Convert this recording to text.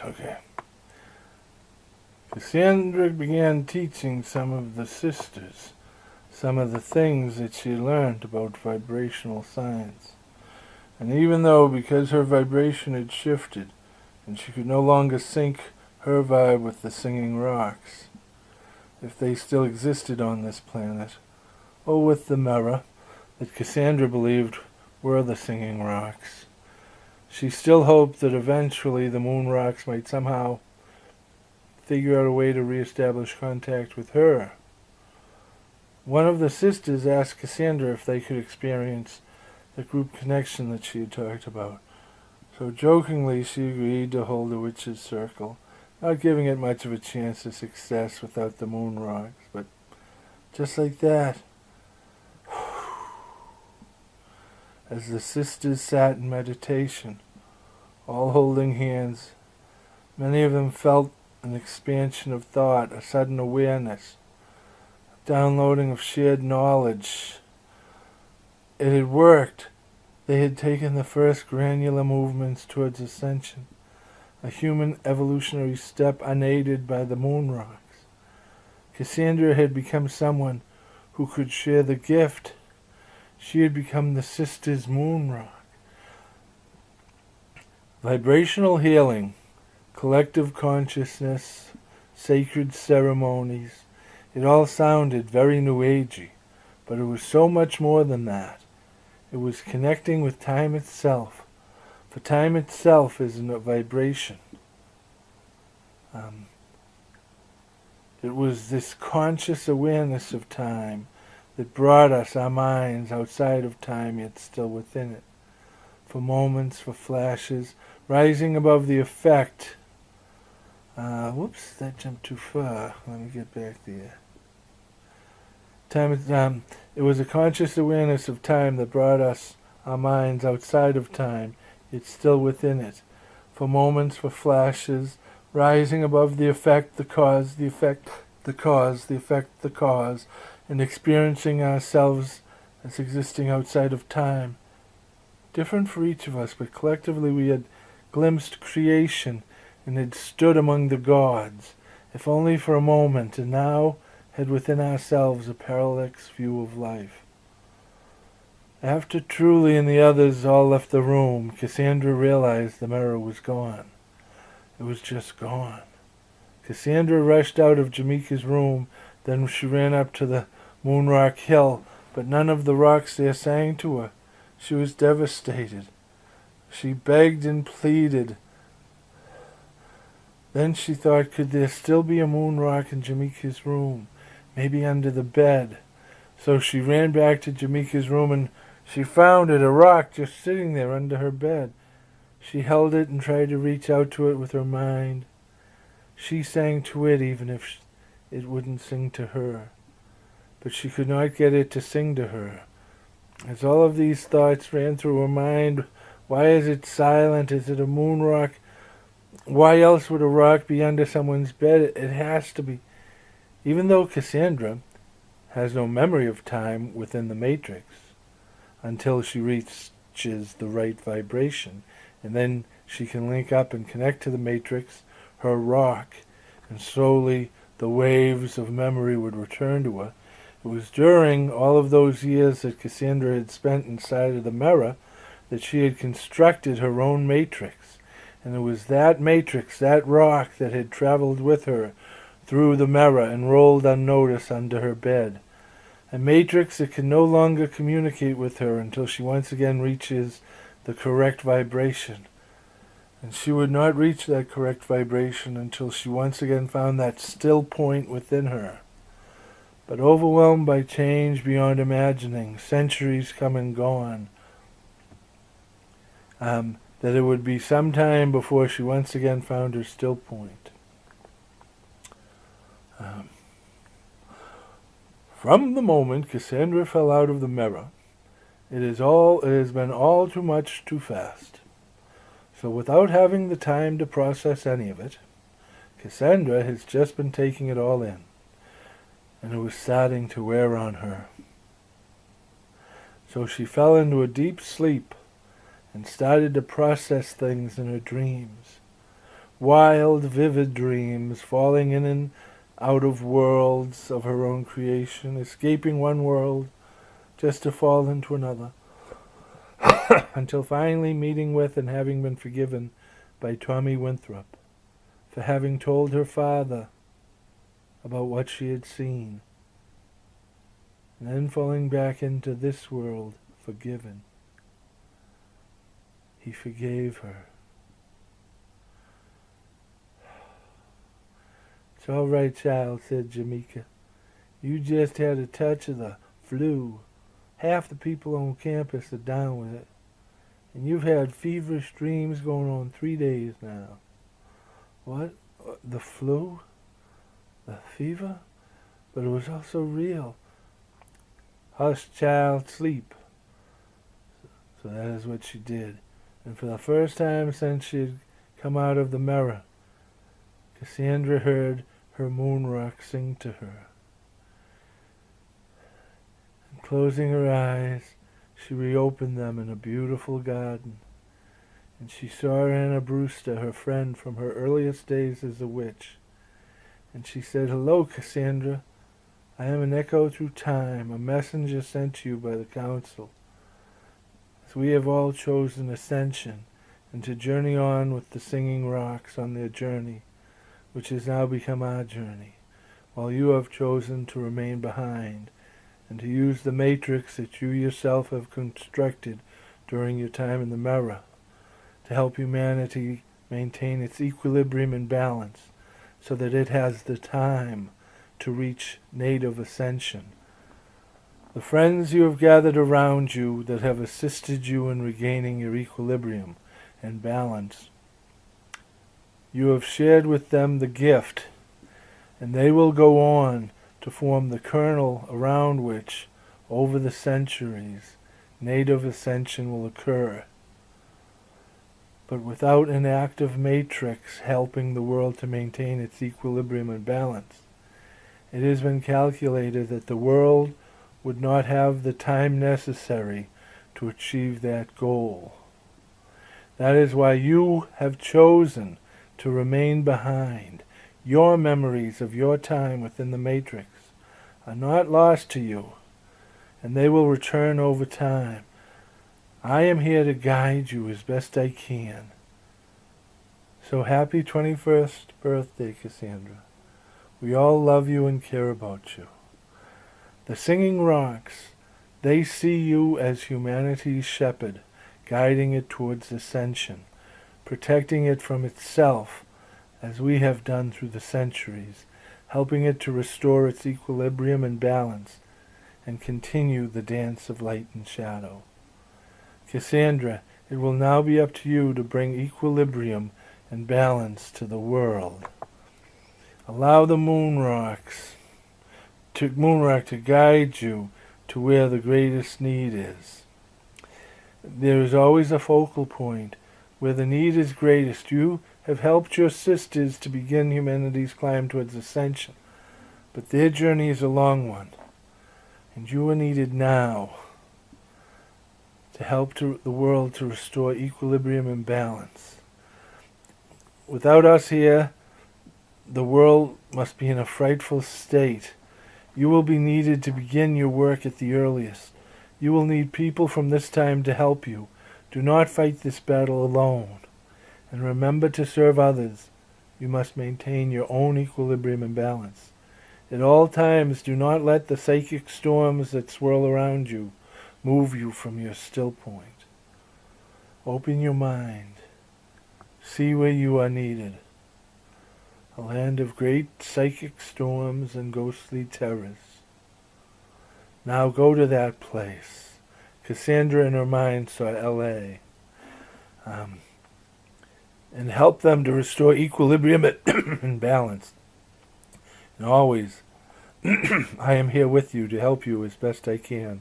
Okay. Cassandra began teaching some of the sisters some of the things that she learned about vibrational science. And even though, because her vibration had shifted, and she could no longer sync her vibe with the singing rocks, if they still existed on this planet, or with the mirror that Cassandra believed were the singing rocks, she still hoped that eventually the moon rocks might somehow figure out a way to reestablish contact with her. One of the sisters asked Cassandra if they could experience the group connection that she had talked about. So jokingly she agreed to hold a witch's circle, not giving it much of a chance of success without the moon rocks. But just like that, as the sisters sat in meditation, all holding hands, many of them felt an expansion of thought, a sudden awareness, downloading of shared knowledge. It had worked. They had taken the first granular movements towards ascension, a human evolutionary step unaided by the moon rocks. Cassandra had become someone who could share the gift. She had become the sisters' moon rock. Vibrational healing, collective consciousness, sacred ceremonies, it all sounded very New Agey, but it was so much more than that. It was connecting with time itself, for time itself is a vibration. It was this conscious awareness of time that brought us our minds outside of time, yet still within it, for moments, for flashes, rising above the effect. Whoops, that jumped too far. Let me get back there. It was a conscious awareness of time that brought us our minds outside of time, yet still within it, for moments, for flashes, rising above the effect, the cause, the effect, the cause, the effect, the cause, and experiencing ourselves as existing outside of time. Different for each of us, but collectively we had glimpsed creation and had stood among the gods, if only for a moment, and now had within ourselves a parallax view of life. After Truly and the others all left the room, Cassandra realized the mirror was gone. It was just gone. Cassandra rushed out of Jamaica's room, then she ran up to the Moonrock Hill, but none of the rocks there sang to her. She was devastated. She begged and pleaded. Then she thought, could there still be a moon rock in Jamaica's room? Maybe under the bed. So she ran back to Jamaica's room and she found it, a rock just sitting there under her bed. She held it and tried to reach out to it with her mind. She sang to it even if it wouldn't sing to her. But she could not get it to sing to her. As all of these thoughts ran through her mind, why is it silent? Is it a moon rock? Why else would a rock be under someone's bed? It has to be. Even though Cassandra has no memory of time within the matrix until she reaches the right vibration, and then she can link up and connect to the matrix, her rock, and slowly the waves of memory would return to her. It was during all of those years that Cassandra had spent inside of the mirror that she had constructed her own matrix. And it was that matrix, that rock, that had traveled with her through the mirror and rolled unnoticed under her bed. A matrix that can no longer communicate with her until she once again reaches the correct vibration. And she would not reach that correct vibration until she once again found that still point within her. But overwhelmed by change beyond imagining, centuries come and gone, that it would be some time before she once again found her still point. From the moment Cassandra fell out of the mirror, it has been all too much too fast. So without having the time to process any of it, Cassandra has just been taking it all in, and it was starting to wear on her. So she fell into a deep sleep and started to process things in her dreams. wild, vivid dreams, falling in and out of worlds of her own creation, escaping one world just to fall into another, until finally meeting with and having been forgiven by Tommy Winthrop for having told her father about what she had seen, and then falling back into this world forgiven. He forgave her. "It's all right, child," said Jamaica. "You just had a touch of the flu. Half the people on campus are down with it. And you've had feverish dreams going on 3 days now." "What? The flu? The fever? But it was also real." "Hush, child, sleep." So that is what she did. And for the first time since she had come out of the mirror, Cassandra heard her moon rock sing to her. And closing her eyes, she reopened them in a beautiful garden, and she saw Anna Brewster, her friend from her earliest days as a witch. And she said, "Hello, Cassandra. I am an echo through time, a messenger sent to you by the council. As we have all chosen ascension, and to journey on with the singing rocks on their journey, which has now become our journey, while you have chosen to remain behind, and to use the matrix that you yourself have constructed during your time in the mirror, to help humanity maintain its equilibrium and balance, so that it has the time to reach native ascension. The friends you have gathered around you that have assisted you in regaining your equilibrium and balance, you have shared with them the gift, and they will go on to form the kernel around which, over the centuries, native ascension will occur. But without an active matrix helping the world to maintain its equilibrium and balance, it has been calculated that the world would not have the time necessary to achieve that goal. That is why you have chosen to remain behind. Your memories of your time within the matrix are not lost to you, and they will return over time. I am here to guide you as best I can. So happy 21st birthday, Cassandra. We all love you and care about you. The singing rocks, they see you as humanity's shepherd, guiding it towards ascension, protecting it from itself, as we have done through the centuries, helping it to restore its equilibrium and balance, and continue the dance of light and shadow. Cassandra, it will now be up to you to bring equilibrium and balance to the world. Allow the moonrock to guide you to where the greatest need is. There is always a focal point where the need is greatest. You have helped your sisters to begin humanity's climb towards ascension, but their journey is a long one, and you are needed now to help the world to restore equilibrium and balance. Without us here, the world must be in a frightful state. You will be needed to begin your work at the earliest. You will need people from this time to help you. Do not fight this battle alone. And remember to serve others. You must maintain your own equilibrium and balance. At all times, do not let the psychic storms that swirl around you move you from your still point. Open your mind. See where you are needed. A land of great psychic storms and ghostly terrors. Now go to that place. Cassandra in her mind saw L.A. And help them to restore equilibrium and balance. And always, I am here with you to help you as best I can.